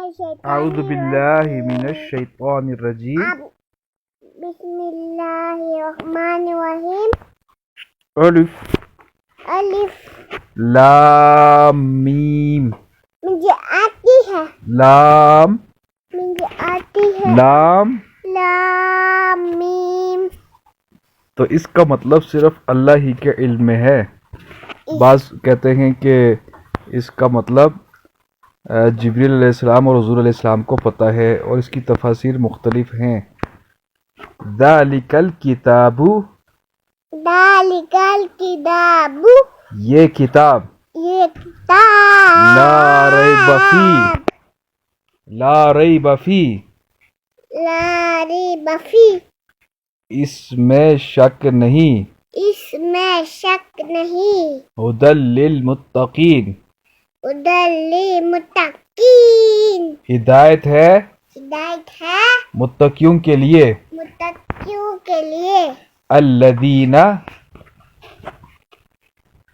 اعوذ باللہ من الشیطان الرجیم بسم اللہ الرحمن الرحیم الف الف لام میم مجھے آتی ہے لام مجھے آتی ہے لام لام میم تو اس کا مطلب صرف اللہ ہی کے علم میں ہے۔ بعض کہتے ہیں کہ اس کا مطلب جبریل علیہ السلام اور حضور علیہ السلام کو پتہ ہے، اور اس کی تفاسیر مختلف ہیں۔ ذالک الکتاب، ذالک الکتاب، یہ کتاب، یہ کتاب، لا ریب فی، لا ریب فی، لا ریب فی، اس میں شک نہیں، اس میں شک نہیں، ھدی للمتقین، ھدی للمتقین، ہدایت ہے ہدایت ہے متقیوں کے لیے، متقیوں کے لیے، الذین،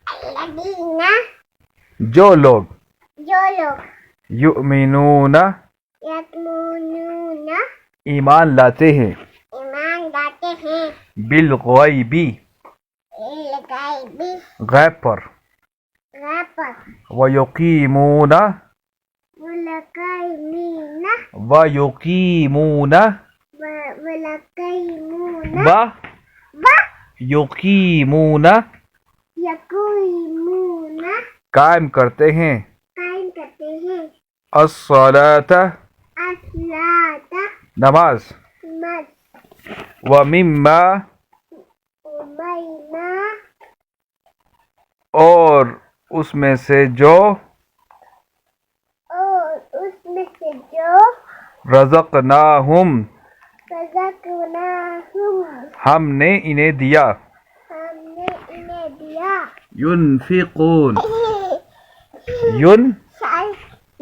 الذین، جو لوگ، جو لوگ، یؤمنون، یؤمنون، ایمان لاتے ہیں، ایمان لاتے ہیں، بالغیب، بالغیب، غیب پر، غیب پر، ویقیمون، والقیمین، ویقیمون، والقیمون، یقیمون، یقیمون، قائم کرتے ہیں، قائم کرتے ہیں، الصلاۃ، الصلاۃ، نماز، نماز، ومما، ومیما، اور اس میں سے جو، اور اس میں سے جو، رزقناہم، رزقناہم، ہم نے انہیں دیا، ہم نے انہیں دیا، ينفقون،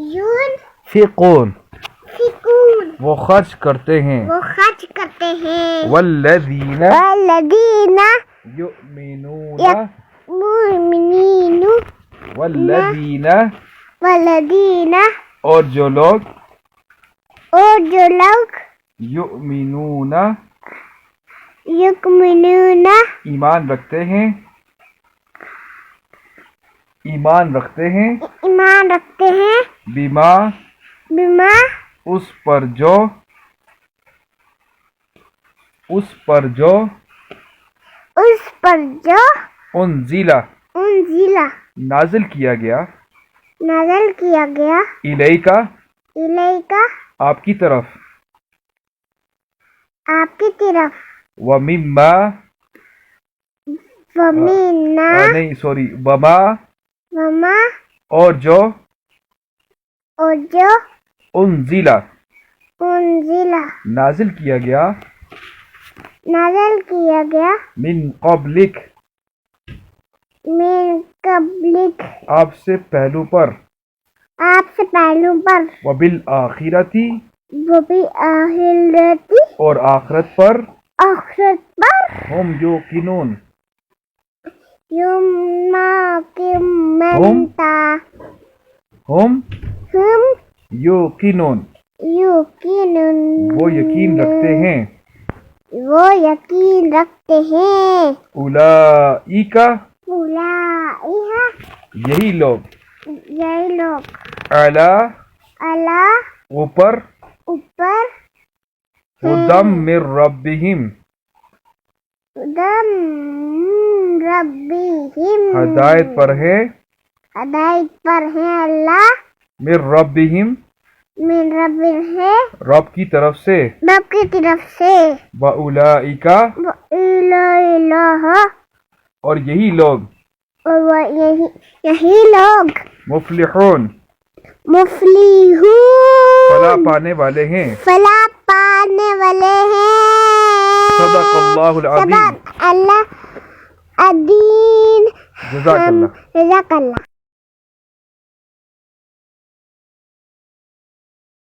ينفقون، وہ خرچ کرتے ہیں، وہ خرچ کرتے ہیں، والذین، والذین یؤمنون، یؤمنون، والذین، والذین، اور جو لوگ، اور جو لوگ، یؤمنون، یؤمنون، ایمان رکھتے ہیں، ایمان رکھتے ہیں، ایمان رکھتے ہیں، بما، بما، اس پر جو، اس پر جو، اس پر جو، انزل، انزل، نازل کیا گیا، نازل کیا گیا، الیکا، الیکا، آپ کی طرف، آپ کی طرف، ومما، ومنا، نہیں سوری، وما، وما، اور جو، اور جو، انزل، انزل، نازل کیا گیا، نازل کیا گیا، من قبلک، من قبلک، آپ سے پہلو پر، آپ سے پہلو پر، وبالآخرۃ، وبالآخرۃ، اور آخرت پر، آخرت پر، ہم یوقنون، ہم ہم یوقنون، یقیناً، وہ یقین رکھتے ہیں، وہ یقین رکھتے ہیں، اولئک، اولئک، یہی لوگ، یہی لوگ، اعلی، اللہ، اوپر، اوپر، ہدی من ربہم، ہدی من ربہم، ہدایت پر ہے، ہدایت پر ہے اللہ، من ربہم، من رب ہے، رب کی طرف سے، رب کی طرف سے، واولئک، الہ، اور یہی لوگ، اور وہ یہی لوگ، مفلحون، مفلحون، فلاح پانے والے ہیں، فلاح پانے والے ہیں، صدق اللہ العظیم، صدق اللہ العظیم، جزاک اللہ۔ جزاک اللہ۔